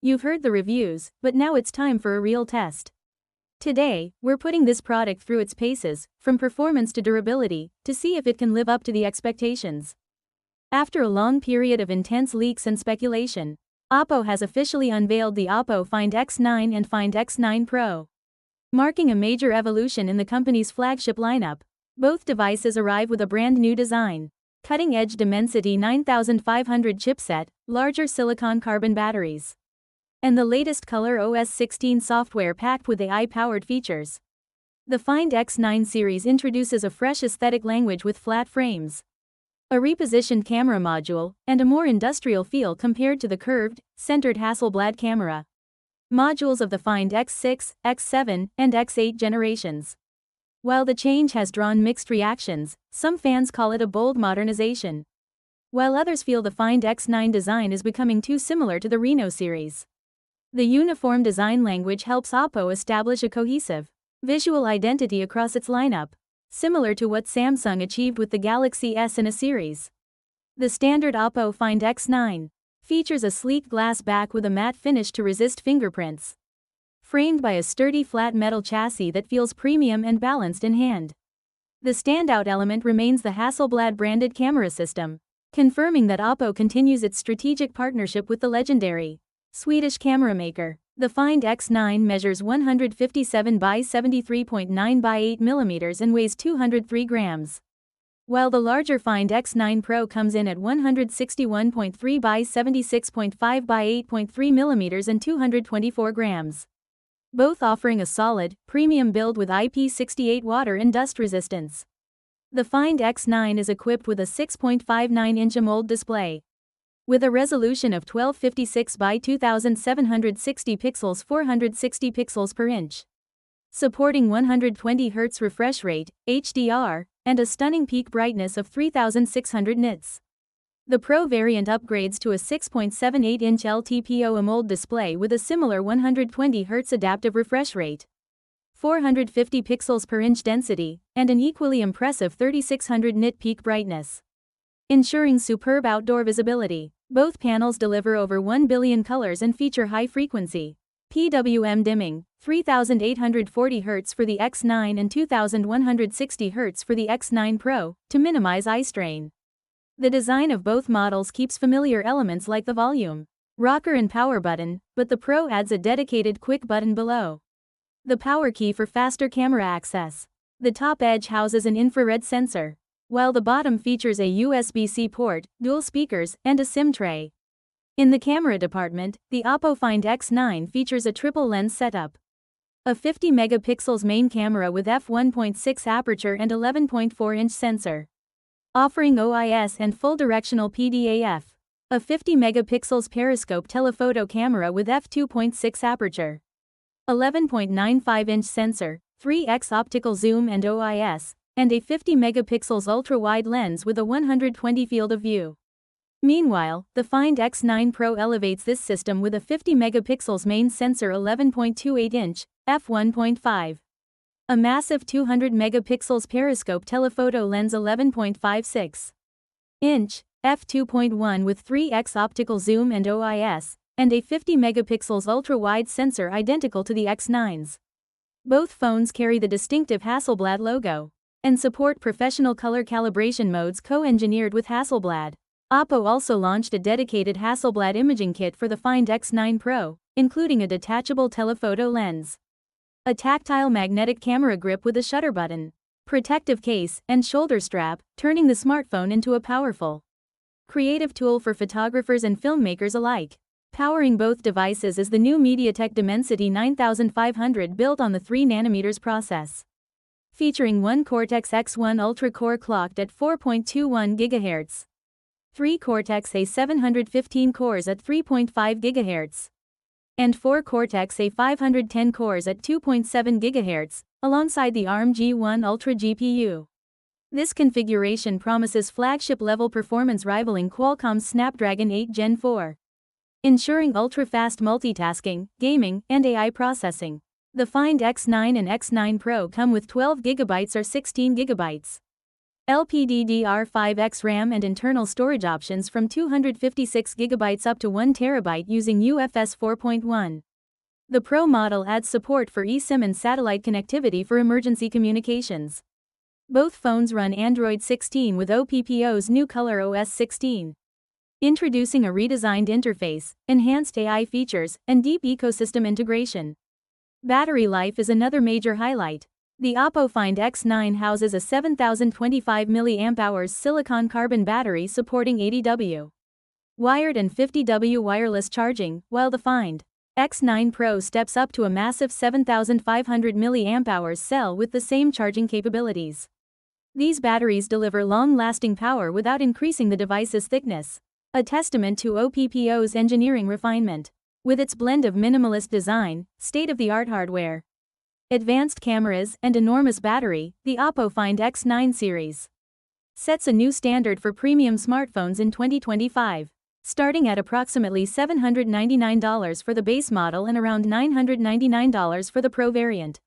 You've heard the reviews, but now it's time for a real test. Today, we're putting this product through its paces, from performance to durability, to see if it can live up to the expectations. After a long period of intense leaks and speculation, Oppo has officially unveiled the Oppo Find X9 and Find X9 Pro. Marking a major evolution in the company's flagship lineup, both devices arrive with a brand new design. Cutting-edge Dimensity 9500 chipset, larger silicon carbon batteries, and the latest ColorOS 16 software packed with AI-powered features. The Find X9 series introduces a fresh aesthetic language with flat frames, a repositioned camera module, and a more industrial feel compared to the curved, centered Hasselblad camera modules of the Find X6, X7, and X8 generations. While the change has drawn mixed reactions, some fans call it a bold modernization, while others feel the Find X9 design is becoming too similar to the Reno series. The uniform design language helps Oppo establish a cohesive visual identity across its lineup, similar to what Samsung achieved with the Galaxy S in a series. The standard Oppo Find X9 features a sleek glass back with a matte finish to resist fingerprints, framed by a sturdy flat metal chassis that feels premium and balanced in hand. The standout element remains the Hasselblad-branded camera system, confirming that Oppo continues its strategic partnership with the legendary Swedish camera maker. The Find X9 measures 157 by 73.9 by 8 mm and weighs 203 grams, while the larger Find X9 Pro comes in at 161.3 by 76.5 by 8.3 mm and 224 grams. Both offering a solid, premium build with IP68 water and dust resistance. The Find X9 is equipped with a 6.59-inch AMOLED display, with a resolution of 1256 by 2760 pixels 460 pixels per inch, supporting 120 Hz refresh rate, HDR, and a stunning peak brightness of 3600 nits. The Pro variant upgrades to a 6.78-inch LTPO AMOLED display with a similar 120 Hz adaptive refresh rate, 450 pixels per inch density, and an equally impressive 3600 nit peak brightness, ensuring superb outdoor visibility. Both panels deliver over 1 billion colors and feature high-frequency PWM dimming, 3840 Hz for the X9 and 2160 Hz for the X9 Pro, to minimize eye strain. The design of both models keeps familiar elements like the volume rocker and power button, but the Pro adds a dedicated quick button below the power key for faster camera access. The top edge houses an infrared sensor, while the bottom features a USB-C port, dual speakers, and a SIM tray. In the camera department, the Oppo Find X9 features a triple lens setup, a 50 megapixels main camera with f1.6 aperture and 11.4-inch sensor, offering OIS and full directional PDAF, a 50 megapixels periscope telephoto camera with f2.6 aperture, 11.95-inch sensor, 3x optical zoom and OIS, and a 50 megapixels ultra-wide lens with a 120 field of view. Meanwhile, the Find X9 Pro elevates this system with a 50 megapixels main sensor 11.28-inch, f1.5. A massive 200 megapixels periscope telephoto lens 11.56 inch, f2.1 with 3x optical zoom and OIS, and a 50 megapixels ultra-wide sensor identical to the X9's. Both phones carry the distinctive Hasselblad logo and support professional color calibration modes co-engineered with Hasselblad. Oppo also launched a dedicated Hasselblad imaging kit for the Find X9 Pro, including a detachable telephoto lens, a tactile magnetic camera grip with a shutter button, protective case, and shoulder strap, turning the smartphone into a powerful, creative tool for photographers and filmmakers alike. Powering both devices is the new MediaTek Dimensity 9500 built on the 3nm process, featuring one Cortex-X1 Ultra core clocked at 4.21 GHz, 3 Cortex-A715 cores at 3.5 GHz, and 4 Cortex-A510 cores at 2.7 GHz, alongside the ARM G1 Ultra GPU. This configuration promises flagship-level performance rivaling Qualcomm's Snapdragon 8 Gen 4, ensuring ultra-fast multitasking, gaming, and AI processing. The Find X9 and X9 Pro come with 12 GB or 16 GB LPDDR5X RAM and internal storage options from 256GB up to 1TB using UFS 4.1. The Pro model adds support for eSIM and satellite connectivity for emergency communications. Both phones run Android 16 with OPPO's new Color OS 16. Introducing a redesigned interface, enhanced AI features, and deep ecosystem integration. Battery life is another major highlight. The Oppo Find X9 houses a 7025 mAh silicon carbon battery supporting 80W wired and 50W wireless charging, while the Find X9 Pro steps up to a massive 7500 mAh cell with the same charging capabilities. These batteries deliver long-lasting power without increasing the device's thickness, a testament to OPPO's engineering refinement. With its blend of minimalist design, state-of-the-art hardware, advanced cameras, and enormous battery, the Oppo Find X9 series sets a new standard for premium smartphones in 2025, starting at approximately $799 for the base model and around $999 for the Pro variant.